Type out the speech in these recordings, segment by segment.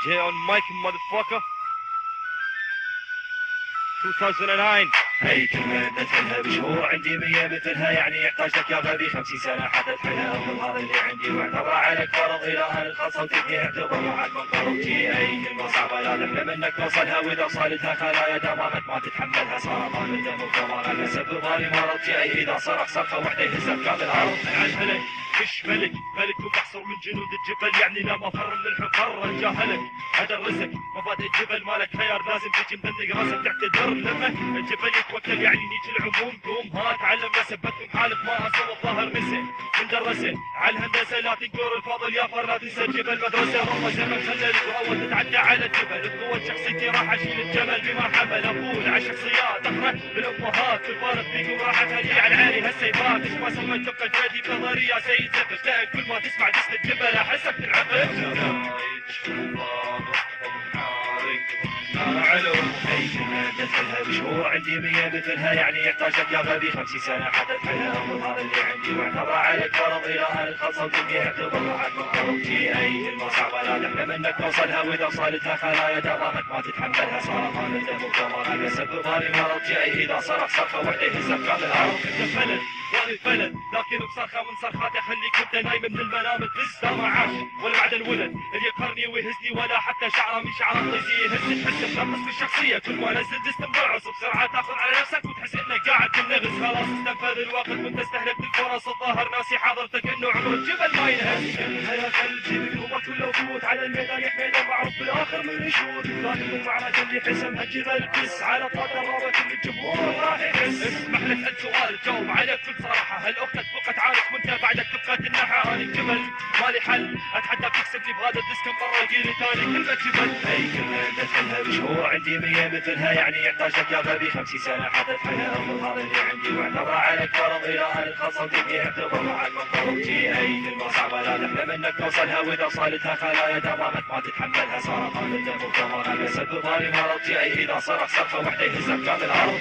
Jay on mic, motherfucker. 2009. هي كلمة مثلها بشهور عندي 100 مثلها يعني يحتاج لك يا غبي 50 سنة حتى تحلها أفضل هذا اللي عندي واعتبر عليك فرض إلى أن تخلص وتبني اعتبر معك من قربتي أي كلمة صعبة لا تحلم إنك توصلها وإذا وصلتها خلايا دماغك ما تتحملها سرطان الدم وكمان أسبب ظالم مرضتي أي إذا صرخ صرخة وحدة يهزك كامل الأرض. العجلة مش ملك، ملك ومحصور من جنود الجبل، يعني لا مفر من الحفر. الجاهلك ادرسك مبادئ الجبل، مالك خيار لازم تجي مدلق راسك تعتذر. لما الجبل يتوكل يعني نيجي العموم قوم ها تعلم لا سبتكم حالف ما اصل الظاهر مسه من درسه على الهندسه لا تنكر الفاضل يا فر لا تنسى الجبل مدرسه. والله زمن خلى القوه تتعدى على الجبل، القوه شخصيتي راح اشيل الجمل بما حمل. اقول على شخصيات اقرا بالامهات في الفارق فيكم راح اخلي على العالي هالسيفات. ايش ما سويت تبقى جدي بنظري يا سيد زفر تلاقي كل ما تسمع دست الجبل احسك تنعبد. علو هي كلمة مثلها بشهور عندي 100 مثلها يعني يحتاج لك يا غبي 50 سنة حتى تحلها أفضل هذا اللي عندي واعتبر عليك فرض إلى أن تخلص وتبني اعتبر معك من قربتي أي كلمة صعبة لا تحلم إنك توصلها وإذا وصلتها خلايا دماغك ما تتحملها سرطان الدم وكمان أسبب ظالم مرضتي أي إذا صرخ صرخة وحدة يهزك كامل الأرض. انت فلت وانا الفلت لكن بصرخه من صرخاتي اخليك انت نايم من المنام تهز. لا ما عاش ولا بعد الولد اللي يقهرني ويهزني ولا حتى شعره من شعره طيزي يهز. تحس بنقص في الشخصيه كل ما نزل دست مبعص بسرعه تاخذ على نفسك وتحس انك قاعد تنغز. خلاص استنفذ الوقت وانت استهلكت الفرص الظاهر ناسي حاضرتك انه عمر الجبل ما ينهز. يا قلبي بقوتك ولو فوت على الميدان يحمينا معروف بالاخر من يشوت. لكن المعركه اللي حسمها الجبل بس على طاقه الرابط اللي الجمهور راح يحس. اسمح لي اسال سؤال تجاوب عليه بكل صراحه، هل اختك بقى تعارف وانت بعدك تبقى تنحى؟ هاني الجبل مالي حل اتحداك تكسبني بهذا الديسك مره يجيني ثاني كلمه جبل. هي كلمة مثلها بشهور عندي 100 مثلها يعني يحتاج لك يا غبي 50 سنة حتى تحلها أفضل هذا اللي عندي واعتبر عليك فرض إلى أن تخلص وتبني اعتبر معك من قربتي أي كلمة صعبة لا تحلم إنك توصلها وإذا وصلتها خلايا دماغك ما تتحملها سرطان الدم وكمان أسبب ظالم مرضتي أي إذا صرخ صرخة وحدة يهزك كامل الأرض.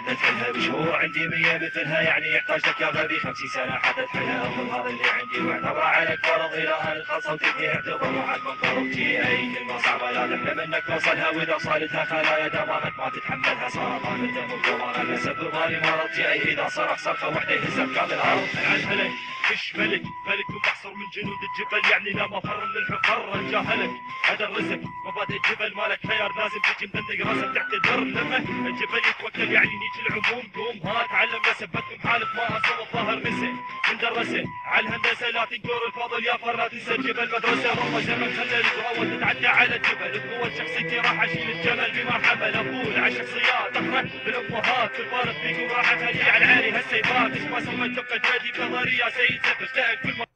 مثلها بشهور عندي 100 مثلها يعني يحتاج لك يا غبي 50 سنة حتى تحلها أفضل هذا اللي عندي واعتبر عليك فرض إلى أن تخلص وتبني اعتبر معك من قربتي أي كلمة صعبة لا تحلم إنك توصلها وإذا وصلتها خلايا دماغك ما تتحملها سرطان الدم وكمان أسبب ظالم مرضتي أي إذا صرخ صرخة وحدة يهزك كامل الأرض. العجلة مش ملك، ملك ومحصور من جنود الجبل، يعني لا مفر من الحفر. الجاهلك ادرسك مبادئ الجبل، مالك خيار لازم تجي مدلق راسك تعتذر. لما الجبل يتوكل يعني نيجي العموم قوم ها تعلم لا سبتكم حالف ما اصل الظاهر مسه من درسه على الهندسه لا تنكر الفاضل يا فر لا تنسى الجبل مدرسه. والله زمن خلى القوه تتعدى على الجبل، القوه شخصيتي راح اشيل الجمل بما حمل. اقول على شخصيات اقرا بالامهات في الفارق فيكم راح اخلي على العالي هالسيفات. ايش ما سويت تبقى جدي بنظري يا سيد زفر تلاقي كل ما